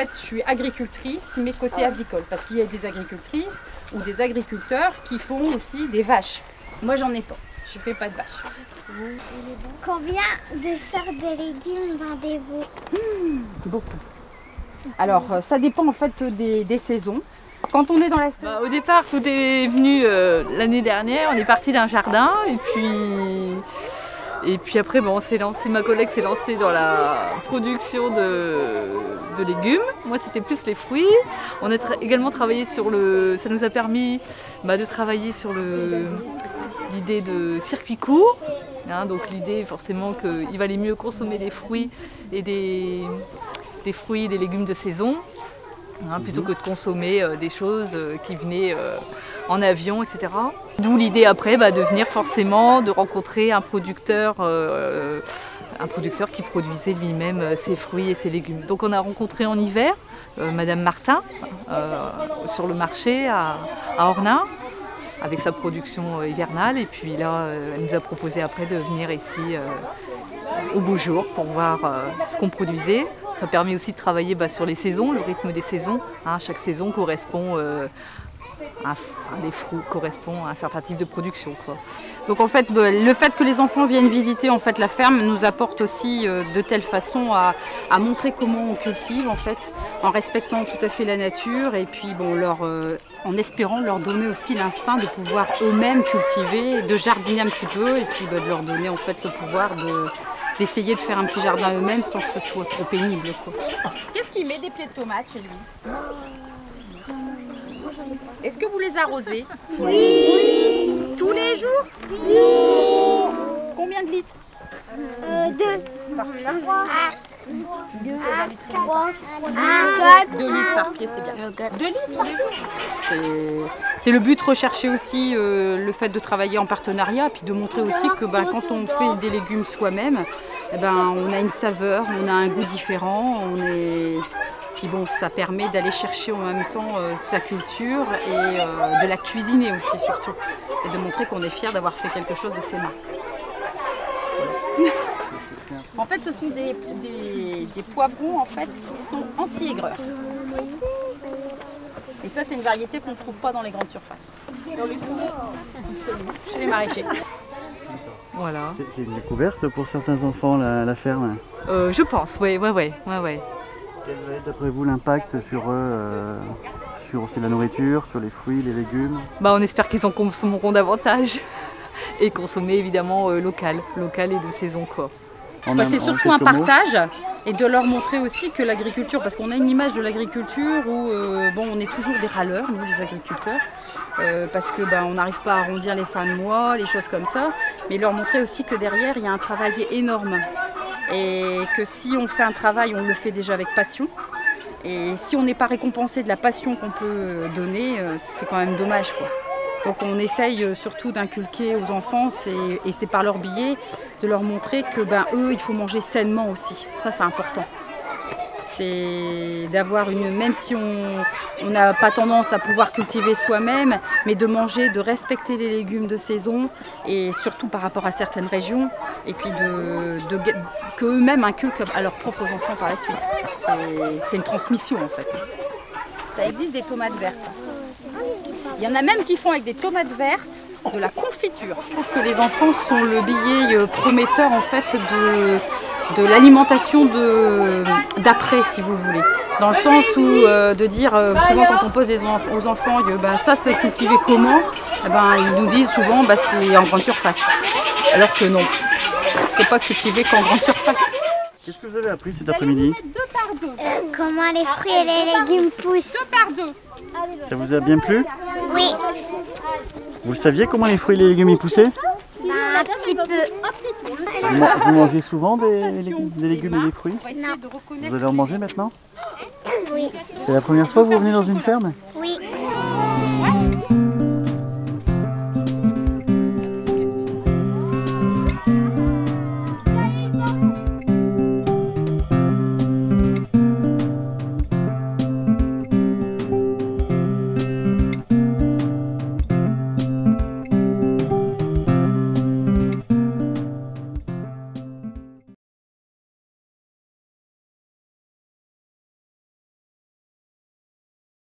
fait, je suis agricultrice, mais côté avicole, parce qu'il y a des agricultrices ou des agriculteurs qui font aussi des vaches. Moi, j'en ai pas. Je fais pas de vaches. Combien de sortes de légumes vendez-vous? Beaucoup. Alors, ça dépend en fait des saisons. Quand on est dans la saison... Au départ, tout est venu l'année dernière. On est parti d'un jardin et puis après, bon, ma collègue s'est lancée dans la production de légumes. Moi, c'était plus les fruits. On a également travaillé sur ça nous a permis de travailler sur l'idée de circuit court. Hein, donc l'idée forcément qu'il valait mieux consommer des fruits et des légumes de saison. Hein, plutôt que de consommer des choses qui venaient en avion, etc. D'où l'idée après de venir forcément, de rencontrer un producteur qui produisait lui-même ses fruits et ses légumes. Donc on a rencontré en hiver Madame Martin sur le marché à Ornain avec sa production hivernale, et puis là elle nous a proposé après de venir ici au beau jour pour voir ce qu'on produisait. Ça permet aussi de travailler sur les saisons, le rythme des saisons. Hein, chaque saison correspond, les fruits correspondent à un certain type de production, quoi. Donc en fait, le fait que les enfants viennent visiter en fait la ferme nous apporte aussi de telle façon à montrer comment on cultive en fait, en respectant tout à fait la nature, et puis bon, en espérant leur donner aussi l'instinct de pouvoir eux-mêmes cultiver, de jardiner un petit peu, et puis de leur donner en fait le pouvoir d'essayer de faire un petit jardin eux-mêmes sans que ce soit trop pénible, quoi. Qu'est-ce qu'il met des pieds de tomates chez lui? Est-ce que vous les arrosez? Oui. Tous les jours? Oui. Combien de litres? 2. 2 litres par pied, c'est bien. 2 litres tous les jours. C'est le but recherché aussi, le fait de travailler en partenariat, puis de montrer aussi que quand on fait des légumes soi-même, on a une saveur, on a un goût différent, puis bon, ça permet d'aller chercher en même temps sa culture et de la cuisiner aussi surtout, et de montrer qu'on est fier d'avoir fait quelque chose de ses mains. En fait, ce sont des poivrons en fait, qui sont anti-aigreurs. Et ça, c'est une variété qu'on ne trouve pas dans les grandes surfaces. Chez les maraîchers. Voilà. C'est une découverte pour certains enfants, la ferme? Je pense, oui. Quel va être d'après vous l'impact sur eux, sur la nourriture, sur les fruits, les légumes? On espère qu'ils en consommeront davantage. Et consommer évidemment local et de saison, quoi. C'est surtout un partage, et de leur montrer aussi que l'agriculture, parce qu'on a une image de l'agriculture où on est toujours des râleurs, nous les agriculteurs, parce que on n'arrive pas à arrondir les fins de mois, les choses comme ça, mais leur montrer aussi que derrière il y a un travail énorme, et que si on fait un travail, on le fait déjà avec passion, et si on n'est pas récompensé de la passion qu'on peut donner, c'est quand même dommage, quoi. Donc on essaye surtout d'inculquer aux enfants, et c'est par leur biais, de leur montrer que eux, il faut manger sainement aussi. Ça, c'est important. C'est d'avoir même si on n'a pas tendance à pouvoir cultiver soi-même, mais de manger, de respecter les légumes de saison, et surtout par rapport à certaines régions, et puis qu'eux-mêmes inculquent à leurs propres enfants par la suite. C'est une transmission en fait. Ça existe des tomates vertes. Il y en a même qui font avec des tomates vertes de la confiture. Je trouve que les enfants sont le billet prometteur en fait de l'alimentation d'après, si vous voulez. Dans le sens où de dire, souvent quand on pose aux enfants, ça c'est cultivé comment, ils nous disent souvent c'est en grande surface. Alors que non, c'est pas cultivé qu'en grande surface. Qu'est-ce que vous avez appris cet après-midi? Comment les fruits et les légumes poussent. 2 par 2. Ça vous a bien plu? Oui. Vous le saviez comment les fruits et les légumes y poussaient? Un petit peu. Vous mangez souvent des légumes et des fruits? Non. Vous allez en manger maintenant? Oui. C'est la première fois que vous venez dans une ferme?